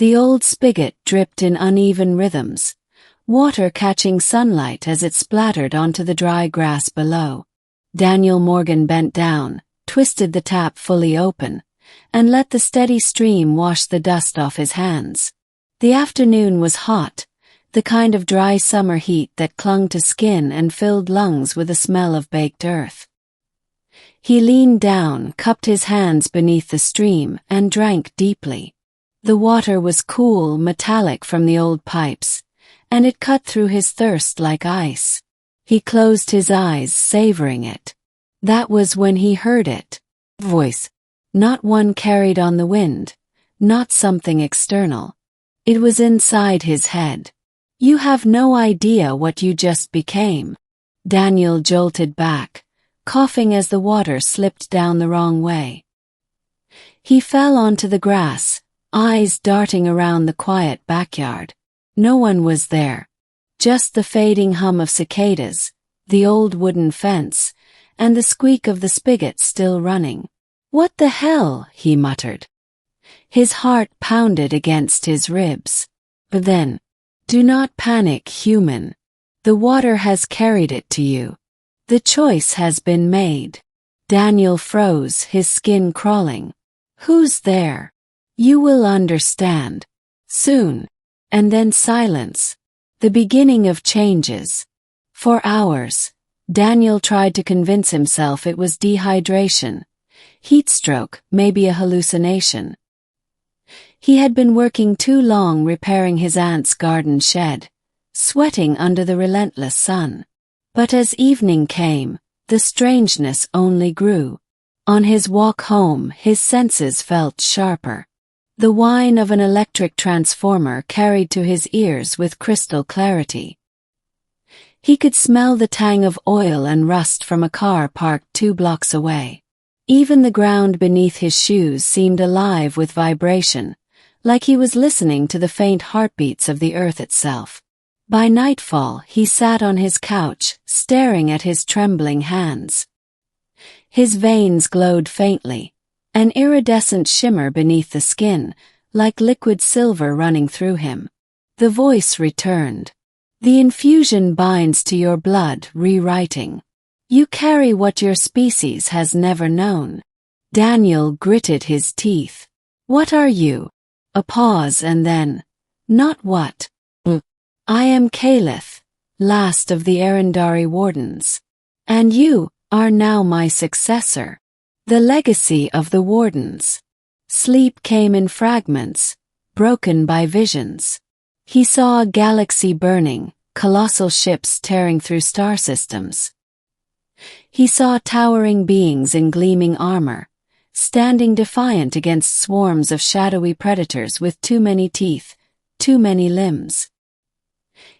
The old spigot dripped in uneven rhythms, water catching sunlight as it splattered onto the dry grass below. Daniel Morgan bent down, twisted the tap fully open, and let the steady stream wash the dust off his hands. The afternoon was hot, the kind of dry summer heat that clung to skin and filled lungs with a smell of baked earth. He leaned down, cupped his hands beneath the stream, and drank deeply. The water was cool, metallic from the old pipes, and it cut through his thirst like ice. He closed his eyes, savoring it. That was when he heard it. Voice. Not one carried on the wind, not something external. It was inside his head. You have no idea what you just became. Daniel jolted back, coughing as the water slipped down the wrong way. He fell onto the grass, eyes darting around the quiet backyard. No one was there. Just the fading hum of cicadas, the old wooden fence, and the squeak of the spigot still running. What the hell, he muttered. His heart pounded against his ribs. But then, do not panic, human. The water has carried it to you. The choice has been made. Daniel froze, his skin crawling. Who's there? You will understand. Soon. And then silence. The beginning of changes. For hours, Daniel tried to convince himself it was dehydration. Heatstroke, maybe a hallucination. He had been working too long repairing his aunt's garden shed, sweating under the relentless sun. But as evening came, the strangeness only grew. On his walk home, his senses felt sharper. The whine of an electric transformer carried to his ears with crystal clarity. He could smell the tang of oil and rust from a car parked 2 blocks away. Even the ground beneath his shoes seemed alive with vibration, like he was listening to the faint heartbeats of the earth itself. By nightfall, he sat on his couch, staring at his trembling hands. His veins glowed faintly, an iridescent shimmer beneath the skin, like liquid silver running through him. The voice returned. The infusion binds to your blood, rewriting. You carry what your species has never known. Daniel gritted his teeth. What are you? A pause and then, not what? I am Caliph, last of the Arendari Wardens. And you are now my successor. The legacy of the Wardens. Sleep came in fragments, broken by visions. He saw a galaxy burning, colossal ships tearing through star systems. He saw towering beings in gleaming armor, standing defiant against swarms of shadowy predators with too many teeth, too many limbs.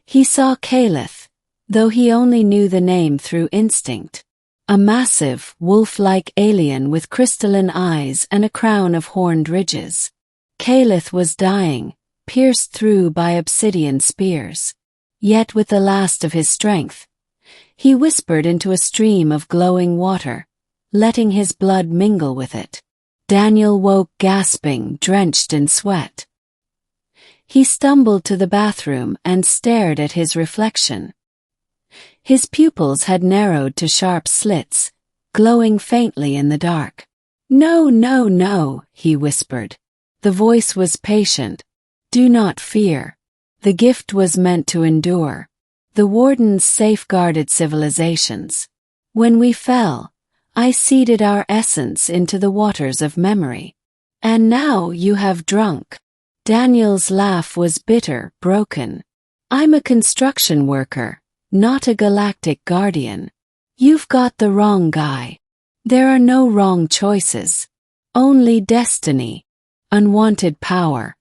He saw Caliph, though he only knew the name through instinct. A massive, wolf-like alien with crystalline eyes and a crown of horned ridges. Caliph was dying, pierced through by obsidian spears. Yet with the last of his strength, he whispered into a stream of glowing water, letting his blood mingle with it. Daniel woke gasping, drenched in sweat. He stumbled to the bathroom and stared at his reflection. His pupils had narrowed to sharp slits, glowing faintly in the dark. No, no, no, he whispered. The voice was patient. Do not fear. The gift was meant to endure. The Wardens safeguarded civilizations. When we fell, I seeded our essence into the waters of memory. And now you have drunk. Daniel's laugh was bitter, broken. I'm a construction worker, not a galactic guardian. You've got the wrong guy. There are no wrong choices. Only destiny. Unwanted power.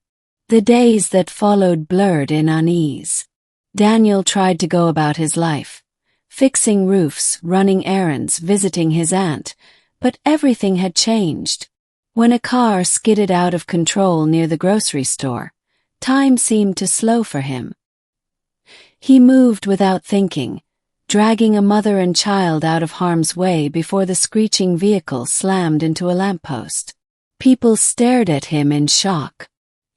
The days that followed blurred in unease. Daniel tried to go about his life, fixing roofs, running errands, visiting his aunt, but everything had changed. When a car skidded out of control near the grocery store, time seemed to slow for him. He moved without thinking, dragging a mother and child out of harm's way before the screeching vehicle slammed into a lamppost. People stared at him in shock.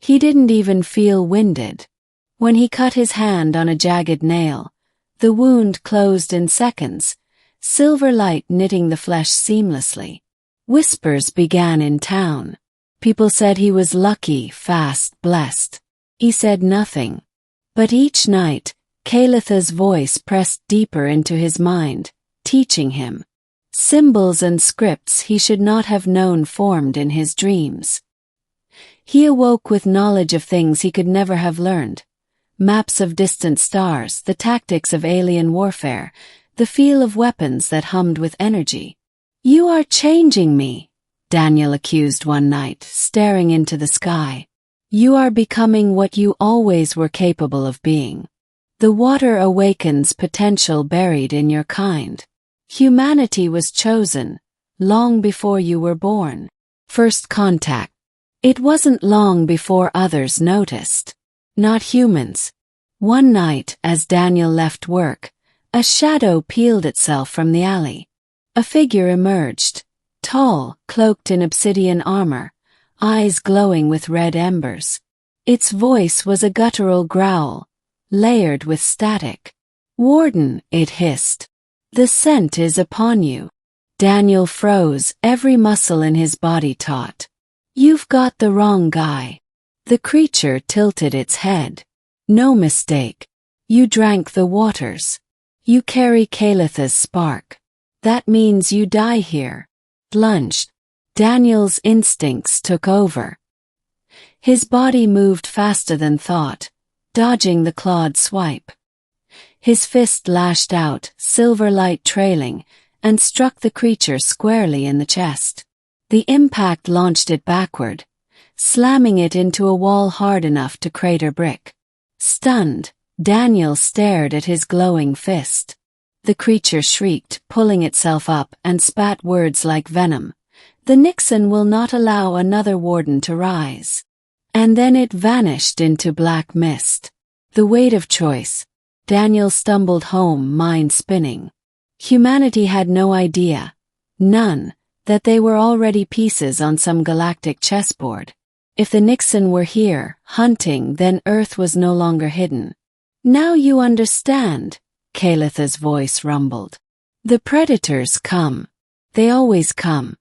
He didn't even feel winded. When he cut his hand on a jagged nail, the wound closed in seconds, silver light knitting the flesh seamlessly. Whispers began in town. People said he was lucky, fast, blessed. He said nothing. But each night, Kalitha's voice pressed deeper into his mind, teaching him. Symbols and scripts he should not have known formed in his dreams. He awoke with knowledge of things he could never have learned. Maps of distant stars, the tactics of alien warfare, the feel of weapons that hummed with energy. "You are changing me," Daniel accused one night, staring into the sky. "You are becoming what you always were capable of being. The water awakens potential buried in your kind. Humanity was chosen, long before you were born." First contact. It wasn't long before others noticed. Not humans. One night, as Daniel left work, a shadow peeled itself from the alley. A figure emerged, tall, cloaked in obsidian armor, eyes glowing with red embers. Its voice was a guttural growl, layered with static. "Warden," it hissed. "The scent is upon you." Daniel froze, every muscle in his body taut. "You've got the wrong guy." The creature tilted its head. "No mistake. You drank the waters. You carry Kalitha's spark. That means you die here." Lunged. Daniel's instincts took over. His body moved faster than thought, dodging the clawed swipe. His fist lashed out, silver light trailing, and struck the creature squarely in the chest. The impact launched it backward, slamming it into a wall hard enough to crater brick. Stunned, Daniel stared at his glowing fist. The creature shrieked, pulling itself up, and spat words like venom. "The Nixon will not allow another warden to rise." And then it vanished into black mist. The weight of choice. Daniel stumbled home, mind spinning. Humanity had no idea, none, that they were already pieces on some galactic chessboard. If the Nixon were here, hunting, then Earth was no longer hidden. "Now you understand," Kalitha's voice rumbled. "The predators come. They always come.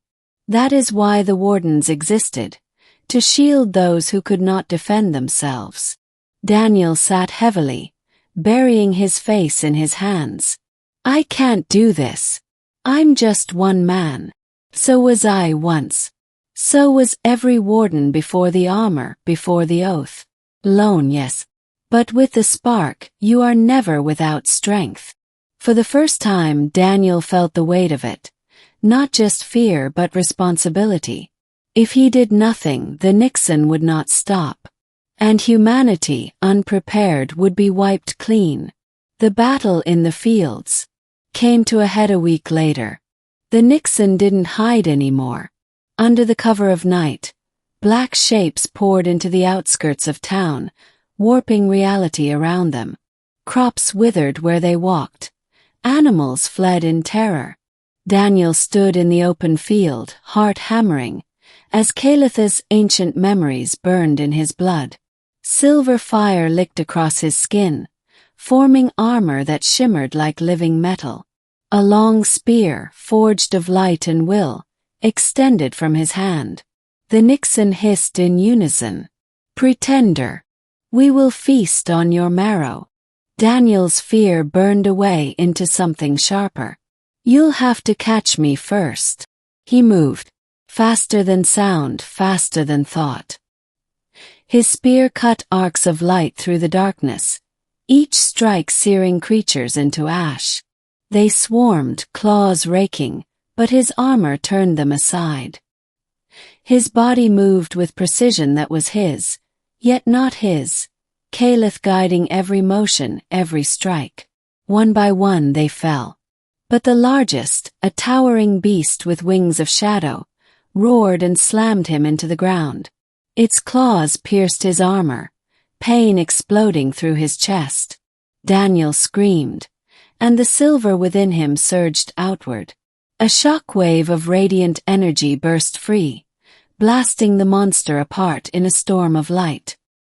That is why the wardens existed, to shield those who could not defend themselves." Daniel sat heavily, burying his face in his hands. "I can't do this. I'm just one man. So was I once. So was every warden before the armor, before the oath. Lone, yes. But with the spark, you are never without strength." For the first time, Daniel felt the weight of it. Not just fear but responsibility. If he did nothing, the Nixon would not stop. And humanity, unprepared, would be wiped clean. The battle in the fields came to a head a week later. The Nixon didn't hide anymore. Under the cover of night, black shapes poured into the outskirts of town, warping reality around them. Crops withered where they walked. Animals fled in terror. Daniel stood in the open field, heart hammering, as Kalitha's ancient memories burned in his blood. Silver fire licked across his skin, forming armor that shimmered like living metal. A long spear, forged of light and will, extended from his hand. The Nixon hissed in unison. "Pretender! We will feast on your marrow." Daniel's fear burned away into something sharper. "You'll have to catch me first." He moved. Faster than sound, faster than thought. His spear cut arcs of light through the darkness, each strike searing creatures into ash. They swarmed, claws raking, but his armor turned them aside. His body moved with precision that was his, yet not his, Kalith guiding every motion, every strike. One by one they fell. But the largest, a towering beast with wings of shadow, roared and slammed him into the ground. Its claws pierced his armor, pain exploding through his chest. Daniel screamed, and the silver within him surged outward. A shock wave of radiant energy burst free, blasting the monster apart in a storm of light.